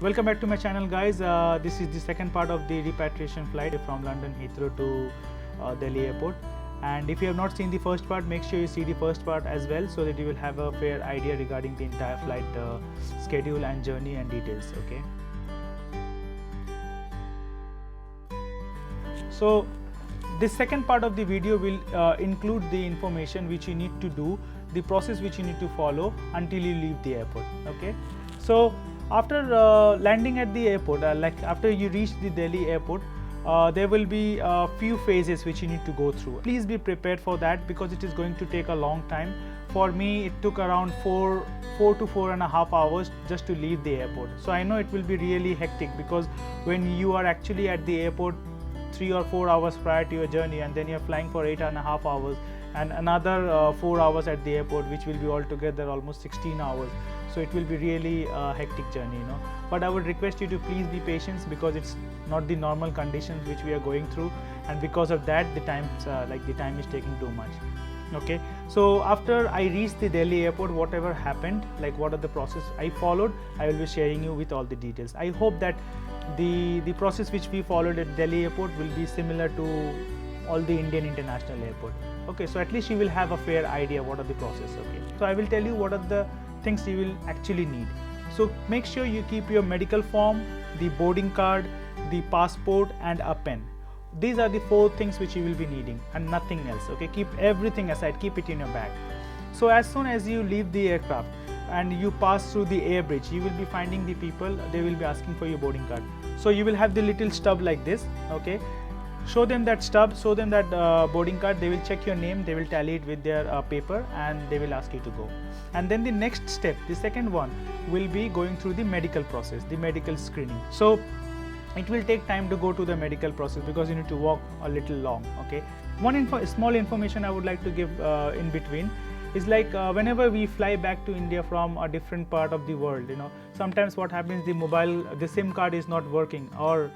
Welcome back to my channel, guys. This is the second part of the repatriation flight from London Heathrow to Delhi airport. And if you have not seen the first part, make sure you see the first part as well, so that you will have a fair idea regarding the entire flight schedule and journey and details. Okay. So this second part of the video will include the information which you need to do, the process which you need to follow until you leave the airport. Okay. So after landing at the airport, like after you reach the Delhi airport, there will be a few phases which you need to go through. Please be prepared for that, because it is going to take a long time. For me, it took around 4 to 4.5 hours just to leave the airport. So I know it will be really hectic, because when you are actually at the airport 3 or 4 hours prior to your journey, and then you're flying for 8.5 hours and another 4 hours at the airport, which will be altogether almost 16 hours. So it will be really a hectic journey, you know. But I would request you to please be patient, because it's not the normal conditions which we are going through, and because of that the time is taking too much. Okay, so after I reached the Delhi airport, whatever happened, like what are the process I followed, I will be sharing you with all the details. I hope that the process which we followed at Delhi airport will be similar to all the Indian international airport. Okay, so at least you will have a fair idea what are the process. Okay, so I will tell you what are the things you will actually need. So make sure you keep your medical form, the boarding card, the passport and a pen. These are the 4 things which you will be needing, and nothing else. Okay, keep everything aside, keep it in your bag. So as soon as you leave the aircraft and you pass through the air bridge, you will be finding the people, they will be asking for your boarding card. So you will have the little stub like this. Okay, show them that stub, show them that boarding card. They will check your name, they will tally it with their paper, and they will ask you to go. And then the next step, the second one, will be going through the medical process, the medical screening. So it will take time to go to the medical process, because you need to walk a little long. Okay, one small information I would like to give in between is, like whenever we fly back to India from a different part of the world, you know, sometimes what happens, the SIM card is not working, or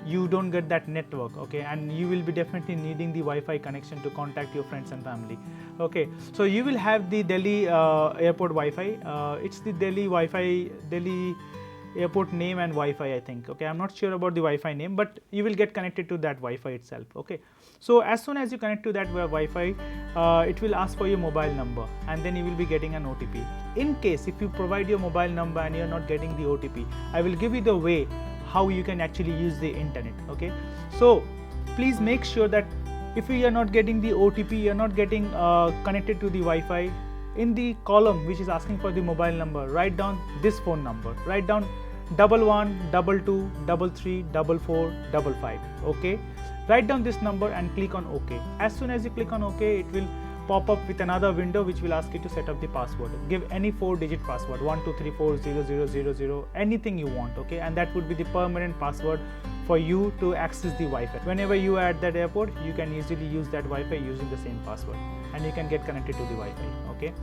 you don't get that network. Okay, and you will be definitely needing the Wi-Fi connection to contact your friends and family. Okay, so you will have the Delhi airport Wi-Fi. It's the Delhi Wi-Fi, Delhi airport name and Wi-Fi, I think. Okay, I'm not sure about the Wi-Fi name, but you will get connected to that Wi-Fi itself. Okay, so as soon as you connect to that Wi-Fi, it will ask for your mobile number, and then you will be getting an OTP. In case if you provide your mobile number and you're not getting the OTP, I will give you the way how you can actually use the internet. Okay, so please make sure that if you are not getting the OTP, you are not getting connected to the Wi-Fi, in the column which is asking for the mobile number, write down this phone number, write down 1122334455. Okay, write down this number and click on OK. As soon as you click on OK, it will pop up with another window which will ask you to set up the password. Give any 4-digit password, 12340000, anything you want. Okay, and that would be the permanent password for you to access the Wi-Fi. Whenever you are at that airport, you can easily use that Wi-Fi using the same password, and you can get connected to the Wi-Fi. Okay,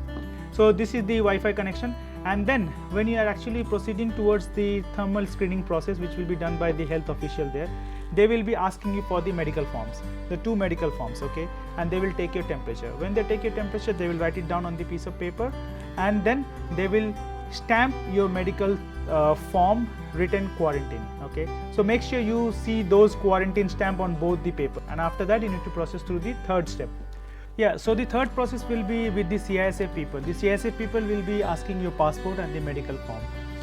so this is the Wi-Fi connection. And then when you are actually proceeding towards the thermal screening process, which will be done by the health official there, they will be asking you for the medical forms, the 2 medical forms. Okay, and they will take your temperature. When they take your temperature, they will write it down on the piece of paper, and then they will stamp your medical form written quarantine. Okay, so make sure you see those quarantine stamp on both the paper, and after that you need to process through the third step. Yeah, so the third process will be with the CISF people. The CISF people will be asking your passport and the medical form.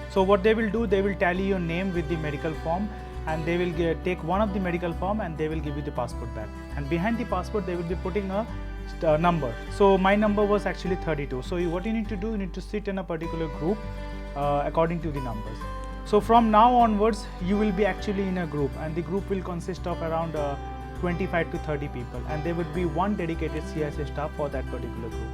So what they will do, they will tally your name with the medical form, and they will take one of the medical form and they will give you the passport back. And behind the passport, they will be putting a number. So my number was actually 32. So what you need to do, you need to sit in a particular group according to the numbers. So from now onwards, you will be actually in a group, and the group will consist of around 25 to 30 people, and there would be one dedicated CISF staff for that particular group.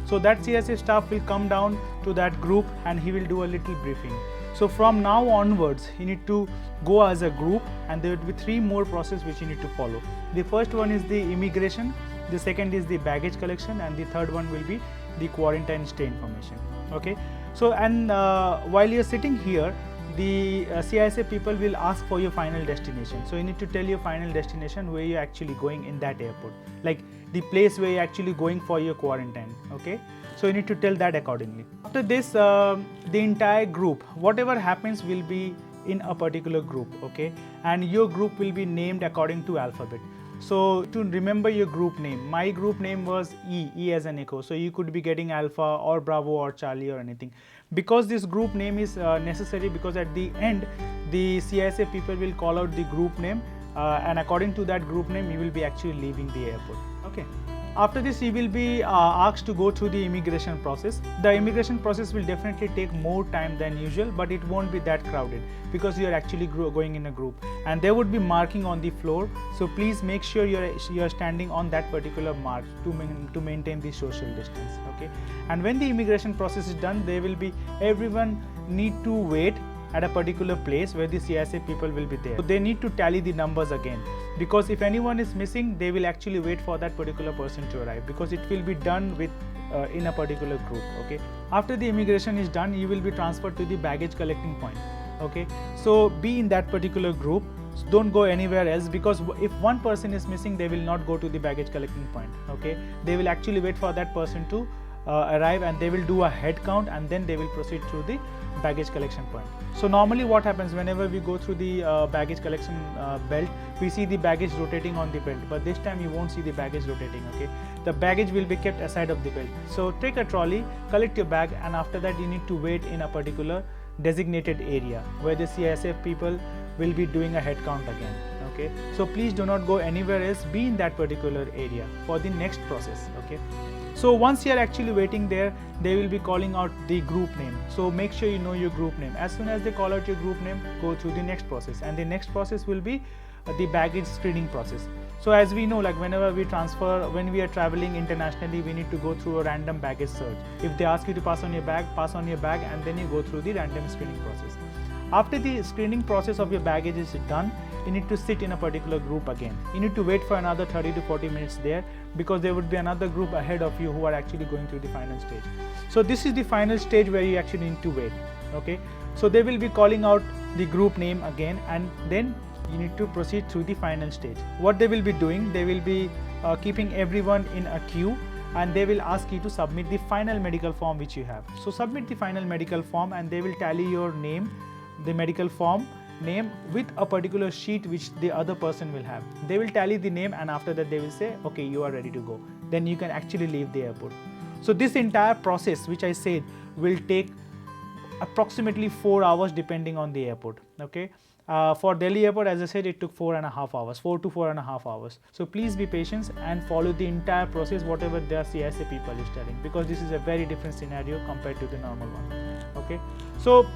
So that CISF staff will come down to that group, and he will do a little briefing. So from now onwards, you need to go as a group, and there would be 3 more processes which you need to follow. The first one is the immigration, the second is the baggage collection, and the third one will be the quarantine stay information. Okay, so and while you're sitting here, the CISF people will ask for your final destination. So you need to tell your final destination, where you're actually going in that airport, like the place where you're actually going for your quarantine. Okay, so you need to tell that accordingly. After this, the entire group, whatever happens, will be in a particular group, okay, and your group will be named according to alphabet. So to remember your group name, my group name was E as an echo, so you could be getting Alpha or Bravo or Charlie or anything. Because this group name is necessary, because at the end the CISA people will call out the group name, and according to that group name you will be actually leaving the airport, okay. After this, you will be asked to go through the immigration process. The immigration process will definitely take more time than usual, but it won't be that crowded because you are actually going in a group, and there would be marking on the floor. So please make sure you are standing on that particular mark to maintain the social distance, okay. And when the immigration process is done, everyone need to wait at a particular place where the CISA people will be there. So they need to tally the numbers again, because if anyone is missing, they will actually wait for that particular person to arrive, because it will be done with in a particular group, okay. After the immigration is done, you will be transferred to the baggage collecting point, okay. So be in that particular group. So don't go anywhere else, because if one person is missing, they will not go to the baggage collecting point, okay. They will actually wait for that person to arrive, and they will do a head count, and then they will proceed through the baggage collection point. So normally what happens whenever we go through the baggage collection belt, we see the baggage rotating on the belt, but this time you won't see the baggage rotating, okay. The baggage will be kept aside of the belt. So take a trolley, collect your bag, and after that you need to wait in a particular designated area where the CISF people will be doing a head count again, okay. So please do not go anywhere else, be in that particular area for the next process, okay. So once you are actually waiting there, they will be calling out the group name. So make sure you know your group name. As soon as they call out your group name, go through the next process, and the next process will be the baggage screening process. So as we know, like whenever we when we are traveling internationally, we need to go through a random baggage search. If they ask you to pass on your bag, and then you go through the random screening process. After the screening process of your baggage is done, you need to sit in a particular group again. You need to wait for another 30 to 40 minutes there, because there would be another group ahead of you who are actually going through the final stage. So this is the final stage where you actually need to wait, okay. So they will be calling out the group name again, and then you need to proceed through the final stage. What they will be doing, they will be keeping everyone in a queue, and they will ask you to submit the final medical form which you have. So submit the final medical form, and they will tally your name, the medical form name, with a particular sheet which the other person will have. They will tally the name, and after that they will say, okay, you are ready to go. Then you can actually leave the airport. So this entire process which I said will take approximately 4 hours depending on the airport, okay. For Delhi airport, as I said, it took 4.5 hours, 4 to 4.5 hours. So please be patient and follow the entire process, whatever the CISA people is telling, because this is a very different scenario compared to the normal one, okay. So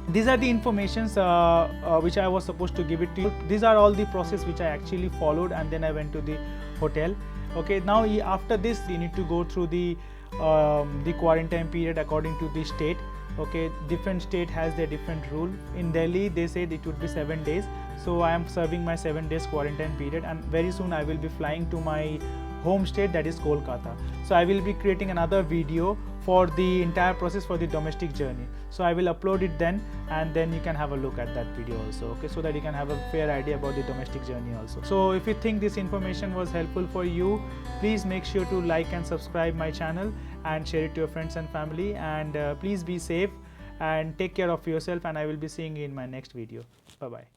these are the informations which I was supposed to give it to you. These are all the process which I actually followed, and then I went to the hotel, okay. Now after this, you need to go through the quarantine period according to the state, okay. Different state has their different rule. In Delhi, they said it would be 7 days, so I am serving my 7 days quarantine period, and very soon I will be flying to my home state, that is Kolkata. So I will be creating another video for the entire process for the domestic journey. So I will upload it then, and then you can have a look at that video also, okay, so that you can have a fair idea about the domestic journey also. So if you think this information was helpful for you, please make sure to like and subscribe my channel and share it to your friends and family, and please be safe and take care of yourself, and I will be seeing you in my next video. Bye bye.